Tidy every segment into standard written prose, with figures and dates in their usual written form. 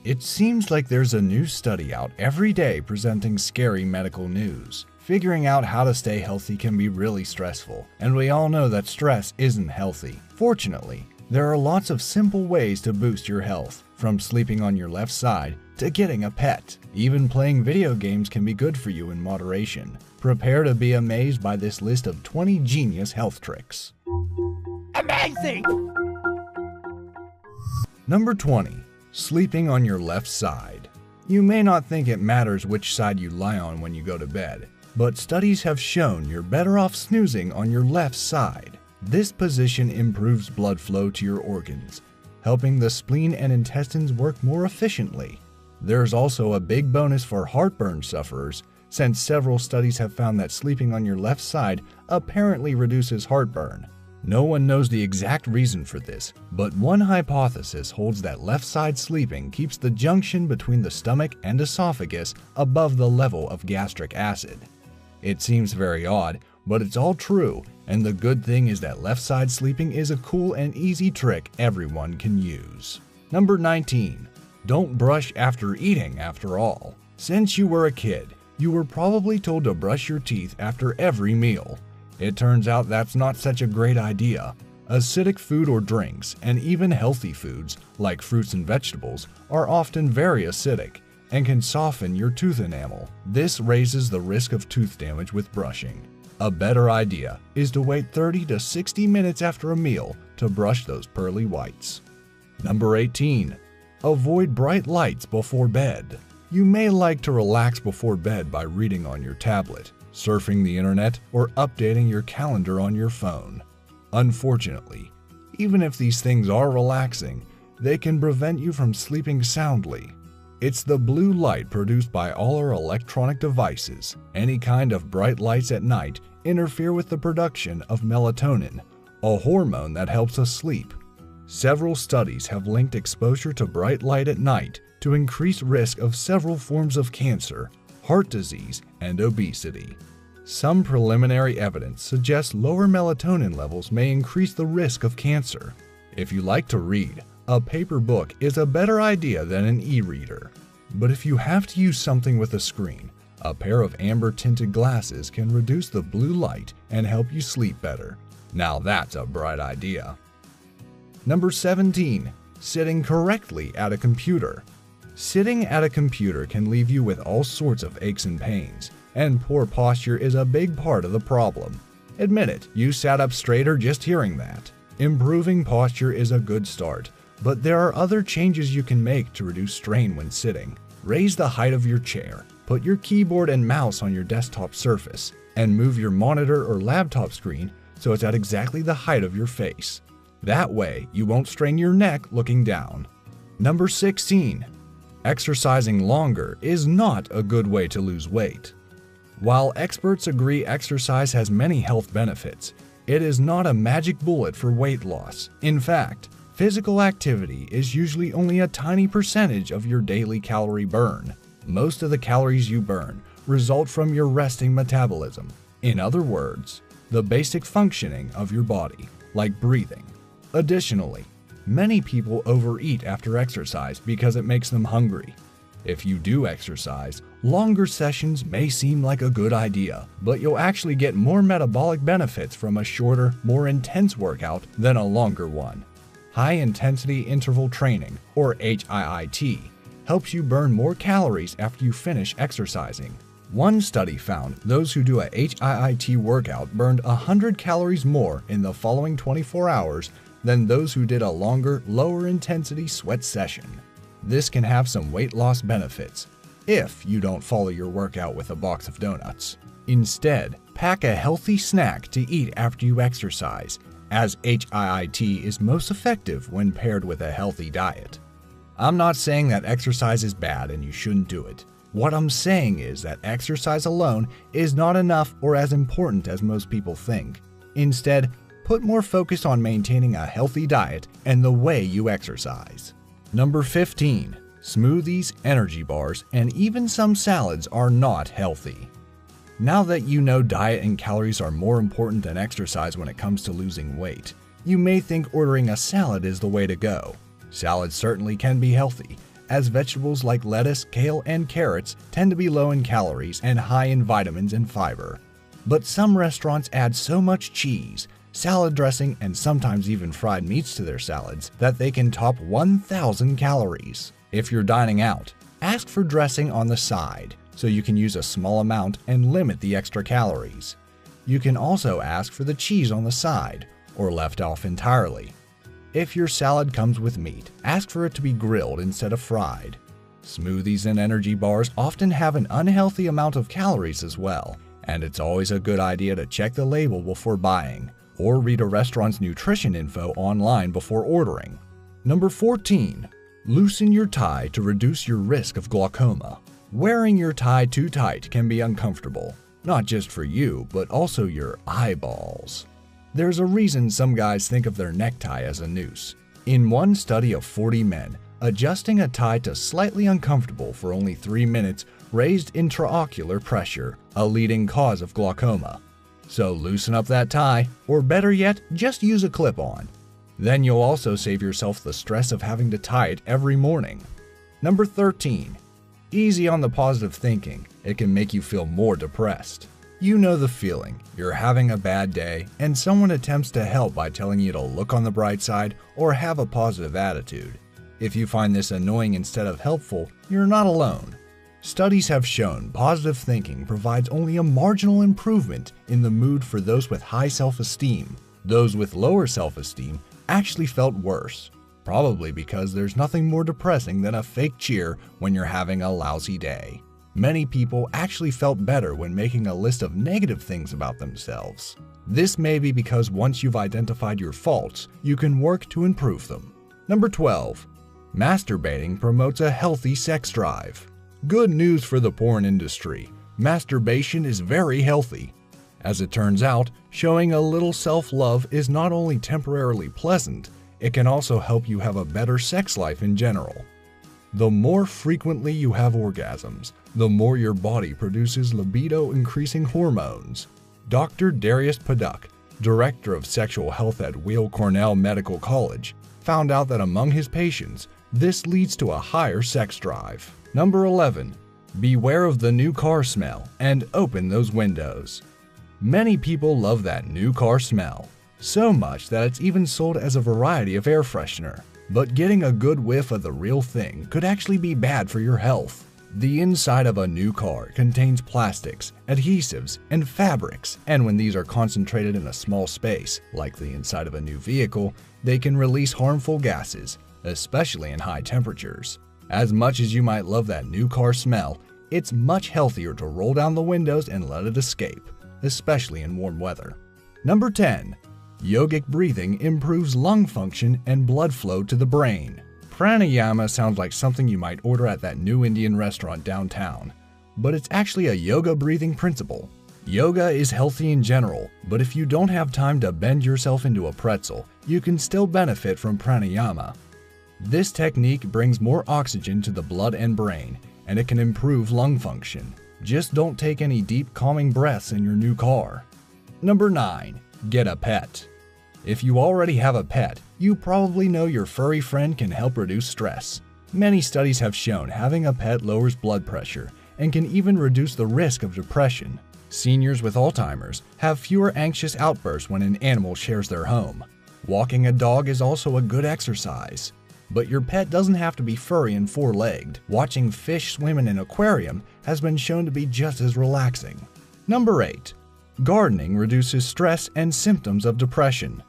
It seems like there's a new study out every day presenting scary medical news. Figuring out how to stay healthy can be really stressful, and we all know that stress isn't healthy. Fortunately, there are lots of simple ways to boost your health, from sleeping on your left side to getting a pet. Even playing video games can be good for you in moderation. Prepare to be amazed by this list of 20 genius health tricks. Amazing! Number 20. Sleeping on your left side. You may not think it matters which side you lie on when you go to bed, but studies have shown you're better off snoozing on your left side. This position improves blood flow to your organs, helping the spleen and intestines work more efficiently. There's also a big bonus for heartburn sufferers, since several studies have found that sleeping on your left side apparently reduces heartburn. No one knows the exact reason for this, but one hypothesis holds that left side sleeping keeps the junction between the stomach and esophagus above the level of gastric acid. It seems very odd, but it's all true, and the good thing is that left side sleeping is a cool and easy trick everyone can use. Number 19. Don't brush after eating after all. Since you were a kid, you were probably told to brush your teeth after every meal. It turns out that's not such a great idea. Acidic food or drinks, and even healthy foods, like fruits and vegetables, are often very acidic and can soften your tooth enamel. This raises the risk of tooth damage with brushing. A better idea is to wait 30 to 60 minutes after a meal to brush those pearly whites. Number 18. Avoid bright lights before bed. You may like to relax before bed by reading on your tablet, surfing the internet, or updating your calendar on your phone. Unfortunately, even if these things are relaxing, they can prevent you from sleeping soundly. It's the blue light produced by all our electronic devices. Any kind of bright lights at night interfere with the production of melatonin, a hormone that helps us sleep. Several studies have linked exposure to bright light at night to increased risk of several forms of cancer, heart disease, and obesity. Some preliminary evidence suggests lower melatonin levels may increase the risk of cancer. If you like to read, a paper book is a better idea than an e-reader. But if you have to use something with a screen, a pair of amber-tinted glasses can reduce the blue light and help you sleep better. Now that's a bright idea. Number 17. Sitting correctly at a computer. Sitting at a computer can leave you with all sorts of aches and pains, and poor posture is a big part of the problem. Admit it, you sat up straighter just hearing that. Improving posture is a good start, but there are other changes you can make to reduce strain when sitting. Raise the height of your chair, put your keyboard and mouse on your desktop surface, and move your monitor or laptop screen so it's at exactly the height of your face. That way, you won't strain your neck looking down. Number 16. Exercising longer is not a good way to lose weight. While experts agree exercise has many health benefits, it is not a magic bullet for weight loss. In fact, physical activity is usually only a tiny percentage of your daily calorie burn. Most of the calories you burn result from your resting metabolism. In other words, the basic functioning of your body, like breathing. Additionally, many people overeat after exercise because it makes them hungry. If you do exercise, longer sessions may seem like a good idea, but you'll actually get more metabolic benefits from a shorter, more intense workout than a longer one. High-intensity interval training, or HIIT, helps you burn more calories after you finish exercising. One study found those who do a HIIT workout burned 100 calories more in the following 24 hours than those who did a longer, lower-intensity sweat session. This can have some weight loss benefits, if you don't follow your workout with a box of donuts. Instead, pack a healthy snack to eat after you exercise, as HIIT is most effective when paired with a healthy diet. I'm not saying that exercise is bad and you shouldn't do it. What I'm saying is that exercise alone is not enough or as important as most people think. Instead, put more focus on maintaining a healthy diet and the way you exercise. Number 15. Smoothies, energy bars, and even some salads are not healthy. Now that you know diet and calories are more important than exercise when it comes to losing weight, you may think ordering a salad is the way to go. Salads certainly can be healthy, as vegetables like lettuce, kale, and carrots tend to be low in calories and high in vitamins and fiber. But some restaurants add so much cheese, salad dressing, and sometimes even fried meats to their salads that they can top 1,000 calories. If you're dining out, ask for dressing on the side so you can use a small amount and limit the extra calories. You can also ask for the cheese on the side or left off entirely. If your salad comes with meat, ask for it to be grilled instead of fried. Smoothies and energy bars often have an unhealthy amount of calories as well, and it's always a good idea to check the label before buying or read a restaurant's nutrition info online before ordering. Number 14. Loosen your tie to reduce your risk of glaucoma. Wearing your tie too tight can be uncomfortable, not just for you, but also your eyeballs. There's a reason some guys think of their necktie as a noose. In one study of 40 men, adjusting a tie to slightly uncomfortable for only 3 minutes raised intraocular pressure, a leading cause of glaucoma. So loosen up that tie, or better yet, just use a clip-on. Then you'll also save yourself the stress of having to tie it every morning. Number 13. Easy on the positive thinking. It can make you feel more depressed. You know the feeling. You're having a bad day, and someone attempts to help by telling you to look on the bright side or have a positive attitude. If you find this annoying instead of helpful, you're not alone. Studies have shown positive thinking provides only a marginal improvement in the mood for those with high self-esteem. Those with lower self-esteem actually felt worse, probably because there's nothing more depressing than a fake cheer when you're having a lousy day. Many people actually felt better when making a list of negative things about themselves. This may be because once you've identified your faults, you can work to improve them. Number 12. Masturbating promotes a healthy sex drive. Good news for the porn industry. Masturbation is very healthy. As it turns out, showing a little self-love is not only temporarily pleasant, it can also help you have a better sex life in general. The more frequently you have orgasms, the more your body produces libido-increasing hormones. Dr. Darius Paduk, director of sexual health at Weill Cornell Medical College, found out that among his patients, this leads to a higher sex drive. Number 11. Beware of the new car smell and open those windows. Many people love that new car smell, so much that it's even sold as a variety of air freshener. But getting a good whiff of the real thing could actually be bad for your health. The inside of a new car contains plastics, adhesives, and fabrics, and when these are concentrated in a small space, like the inside of a new vehicle, they can release harmful gases, especially in high temperatures. As much as you might love that new car smell, it's much healthier to roll down the windows and let it escape, especially in warm weather. Number 10. Yogic breathing improves lung function and blood flow to the brain. Pranayama sounds like something you might order at that new Indian restaurant downtown, but it's actually a yoga breathing principle. Yoga is healthy in general, but if you don't have time to bend yourself into a pretzel, you can still benefit from pranayama. This technique brings more oxygen to the blood and brain, and it can improve lung function. Just don't take any deep calming breaths in your new car. Number 9. Get a pet. If you already have a pet, you probably know your furry friend can help reduce stress. Many studies have shown having a pet lowers blood pressure and can even reduce the risk of depression. Seniors with Alzheimer's have fewer anxious outbursts when an animal shares their home. Walking a dog is also a good exercise. But your pet doesn't have to be furry and four-legged. Watching fish swim in an aquarium has been shown to be just as relaxing. Number 8. Gardening reduces stress and symptoms of depression.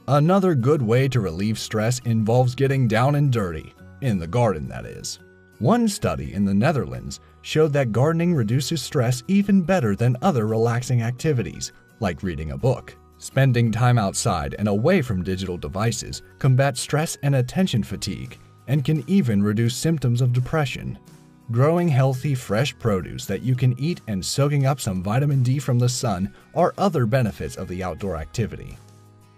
Another good way to relieve stress involves getting down and dirty, in the garden that is. One study in the Netherlands showed that gardening reduces stress even better than other relaxing activities, like reading a book. Spending time outside and away from digital devices combats stress and attention fatigue, and can even reduce symptoms of depression. Growing healthy, fresh produce that you can eat and soaking up some vitamin D from the sun are other benefits of the outdoor activity.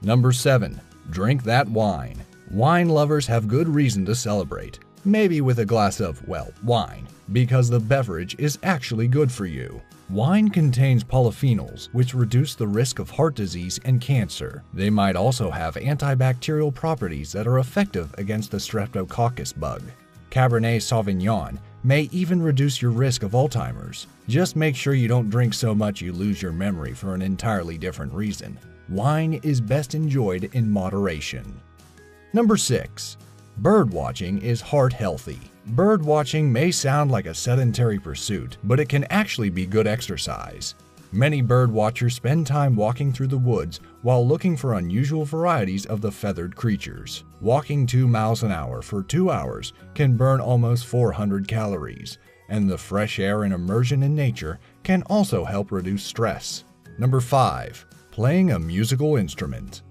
Number 7. Drink that wine. Wine lovers have good reason to celebrate, maybe with a glass of, well, wine, because the beverage is actually good for you. Wine contains polyphenols, which reduce the risk of heart disease and cancer. They might also have antibacterial properties that are effective against the Streptococcus bug. Cabernet Sauvignon may even reduce your risk of Alzheimer's. Just make sure you don't drink so much you lose your memory for an entirely different reason. Wine is best enjoyed in moderation. Number 6. Bird watching is heart healthy. Bird watching may sound like a sedentary pursuit, but it can actually be good exercise. Many bird watchers spend time walking through the woods while looking for unusual varieties of the feathered creatures. Walking 2 miles an hour for 2 hours can burn almost 400 calories, and the fresh air and immersion in nature can also help reduce stress. Number 5. Playing a musical instrument.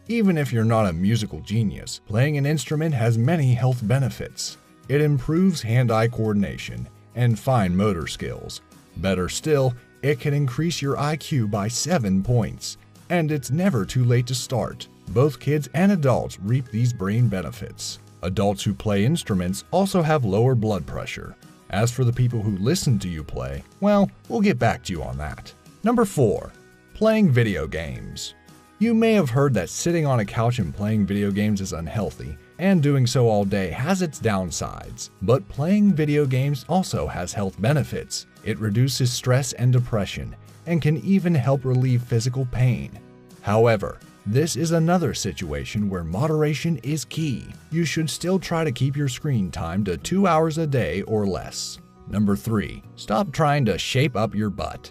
Even if you're not a musical genius, playing an instrument has many health benefits. It improves hand-eye coordination and fine motor skills. Better still, it can increase your IQ by 7 points. And it's never too late to start. Both kids and adults reap these brain benefits. Adults who play instruments also have lower blood pressure. As for the people who listen to you play, well, we'll get back to you on that. Number 4. Playing video games. You may have heard that sitting on a couch and playing video games is unhealthy, and doing so all day has its downsides. But playing video games also has health benefits. It reduces stress and depression, and can even help relieve physical pain. However, this is another situation where moderation is key. You should still try to keep your screen time to 2 hours a day or less. Number 3. Stop trying to shape up your butt.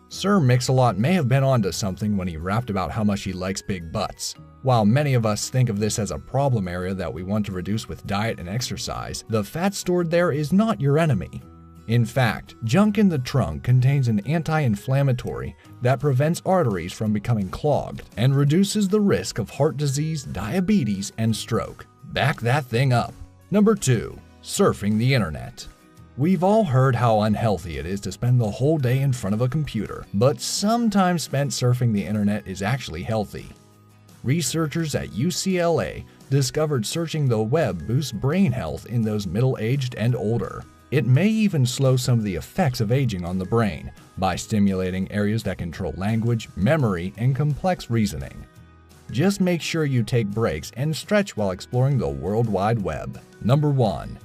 Sir Mix-a-Lot may have been onto something when he rapped about how much he likes big butts. While many of us think of this as a problem area that we want to reduce with diet and exercise, the fat stored there is not your enemy. In fact, junk in the trunk contains an anti-inflammatory that prevents arteries from becoming clogged and reduces the risk of heart disease, diabetes, and stroke. Back that thing up. Number 2. Surfing the internet. We've all heard how unhealthy it is to spend the whole day in front of a computer, but some time spent surfing the internet is actually healthy. Researchers at UCLA discovered searching the web boosts brain health in those middle-aged and older. It may even slow some of the effects of aging on the brain by stimulating areas that control language, memory, and complex reasoning. Just make sure you take breaks and stretch while exploring the World Wide Web. Number 1.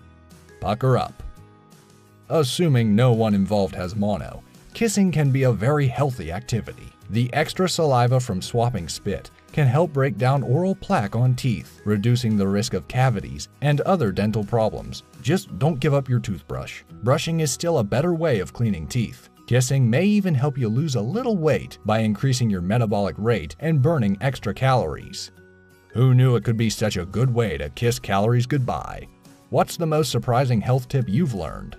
Pucker up. Assuming no one involved has mono, kissing can be a very healthy activity. The extra saliva from swapping spit can help break down oral plaque on teeth, reducing the risk of cavities and other dental problems. Just don't give up your toothbrush. Brushing is still a better way of cleaning teeth. Kissing may even help you lose a little weight by increasing your metabolic rate and burning extra calories. Who knew it could be such a good way to kiss calories goodbye? What's the most surprising health tip you've learned?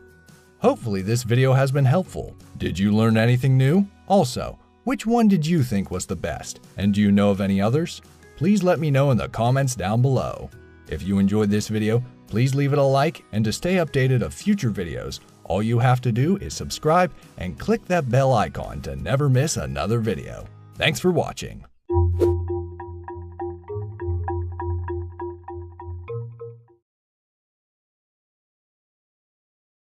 Hopefully this video has been helpful. Did you learn anything new? Also, which one did you think was the best? And do you know of any others? Please let me know in the comments down below. If you enjoyed this video, please leave it a like, and to stay updated of future videos, all you have to do is subscribe and click that bell icon to never miss another video. Thanks for watching.